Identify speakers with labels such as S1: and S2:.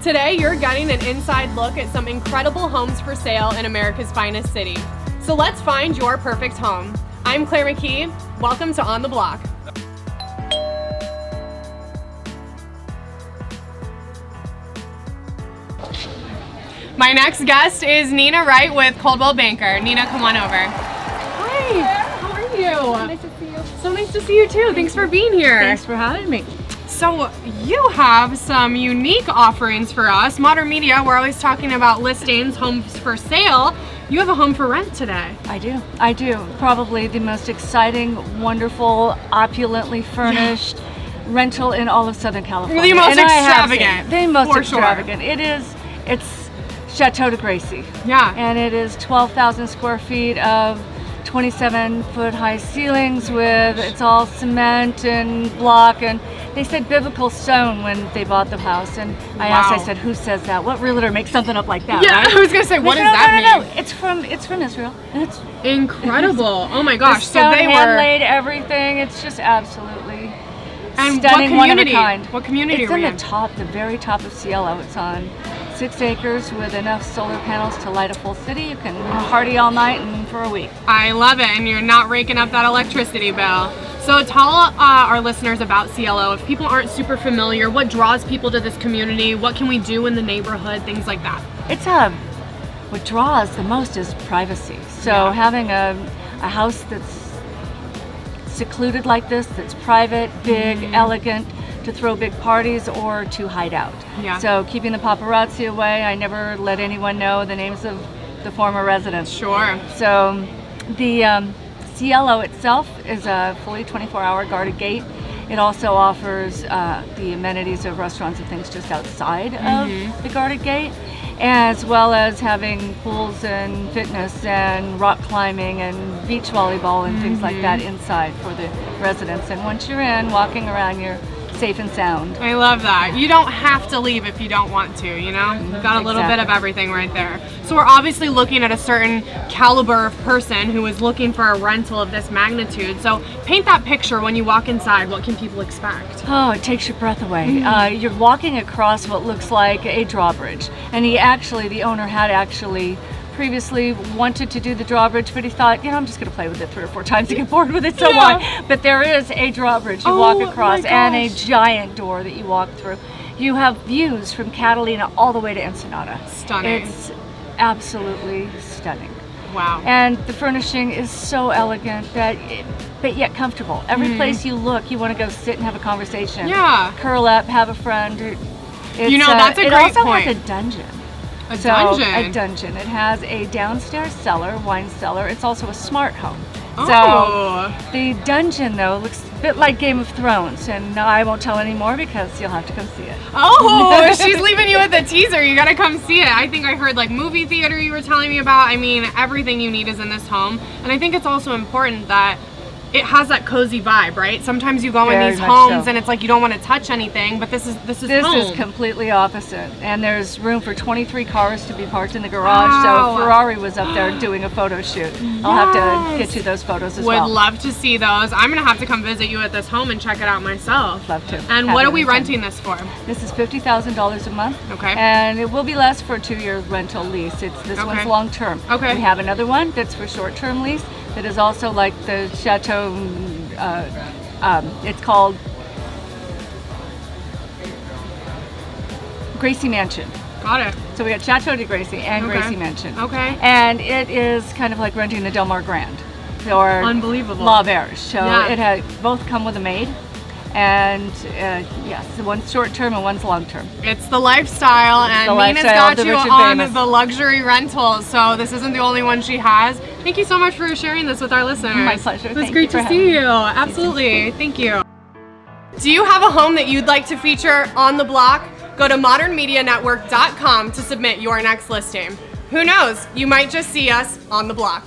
S1: Today, you're getting an inside look at some incredible homes for sale in America's finest city. So let's find your perfect home. I'm Claire McKee. Welcome to On the Block. My next guest is Nina Wright with Coldwell Banker. Nina, come on over. Hi, how are you?
S2: Nice to see you.
S1: So nice to see you too. Thanks for being here.
S2: Thanks for having me.
S1: So you have some unique offerings for us. Modern Media, we're always talking about listings, homes for sale. You have a home for rent today.
S2: I do. Probably the most exciting, wonderful, opulently furnished rental in all of Southern California.
S1: The most extravagant.
S2: The most
S1: for
S2: extravagant.
S1: Sure.
S2: It's Chateau de Gracie.
S1: Yeah.
S2: And it is 12,000 square feet of 27-foot high ceilings with, it's all cement and block, and they said biblical stone when they bought the house. And I asked, I said, who says that? What realtor makes something up like that?
S1: Yeah,
S2: right?
S1: I was gonna say, what does that mean?
S2: No, it's from Israel. It's
S1: incredible. Oh my gosh.
S2: So they hand-laid everything. It's just absolutely stunning, one of a kind.
S1: What community are we in?
S2: It's in the very top of Cielo. It's on 6 acres with enough solar panels to light a full city. You can party all night and for a week.
S1: I love it, and you're not raking up that electricity bill. So tell our listeners about Cielo. If people aren't super familiar, what draws people to this community? What can we do in the neighborhood? Things like that.
S2: What draws the most is privacy. So having a house that's secluded like this, that's private, big, elegant, to throw big parties or to hide out.
S1: Yeah.
S2: So keeping the paparazzi away. I never let anyone know the names of the former residents.
S1: Sure.
S2: So the Cielo itself is a fully 24-hour guarded gate. It also offers the amenities of restaurants and things just outside of the guarded gate, as well as having pools and fitness and rock climbing and beach volleyball and things like that inside for the residents. And once you're in, walking around, you're safe and sound.
S1: I love that. You don't have to leave if you don't want to, you know? You've got a little bit of everything right there. So we're obviously looking at a certain caliber of person who is looking for a rental of this magnitude. So paint that picture when you walk inside. What can people expect?
S2: Oh, it takes your breath away. You're walking across what looks like a drawbridge. And the owner had actually previously wanted to do the drawbridge, but he thought, I'm just going to play with it 3 or 4 times to get bored with it, so why? But there is a drawbridge you walk across and a giant door that you walk through. You have views from Catalina all the way to Ensenada.
S1: Stunning.
S2: It's absolutely stunning.
S1: Wow.
S2: And the furnishing is so elegant but yet comfortable. Every place you look, you want to go sit and have a conversation.
S1: Yeah.
S2: Curl up, have a friend.
S1: That's a great point.
S2: It also has a dungeon.
S1: A dungeon?
S2: A dungeon. It has a downstairs cellar, wine cellar. It's also a smart home.
S1: Oh.
S2: So the dungeon, though, looks a bit like Game of Thrones. And no, I won't tell any more because you'll have to come see it.
S1: Oh, she's leaving you with the teaser. You gotta come see it. I think I heard movie theater you were telling me about. I mean, everything you need is in this home. And I think it's also important that it has that cozy vibe, right? Sometimes you go in these homes and it's like you don't want to touch anything, but this is home.
S2: This is completely opposite. And there's room for 23 cars to be parked in the garage. Wow. So Ferrari was up there doing a photo shoot. I'll have to get you those photos as well.
S1: Would love to see those. I'm gonna have to come visit you at this home and check it out myself.
S2: Love to.
S1: And what are we renting this for?
S2: This is $50,000 a month.
S1: Okay.
S2: And it will be less for a 2-year rental lease. This one's long term.
S1: Okay.
S2: We have another one that's for short term lease. That is also like the Chateau, it's called Gracie Mansion.
S1: Got it.
S2: So we got Chateau de Gracie and Gracie Mansion.
S1: Okay.
S2: And it is kind of like renting the Del Mar Grand or
S1: Unbelievable.
S2: La Auberge. So it has both come with a maid. And yes, one's short term and one's long term.
S1: It's the lifestyle, and Nina's got you on the luxury rentals, so this isn't the only one she has. Thank you so much for sharing this with our listeners.
S2: My pleasure.
S1: It was great to see you. Absolutely. Thank you. Do you have a home that you'd like to feature on the block? Go to modernmedianetwork.com to submit your next listing. Who knows? You might just see us on the block.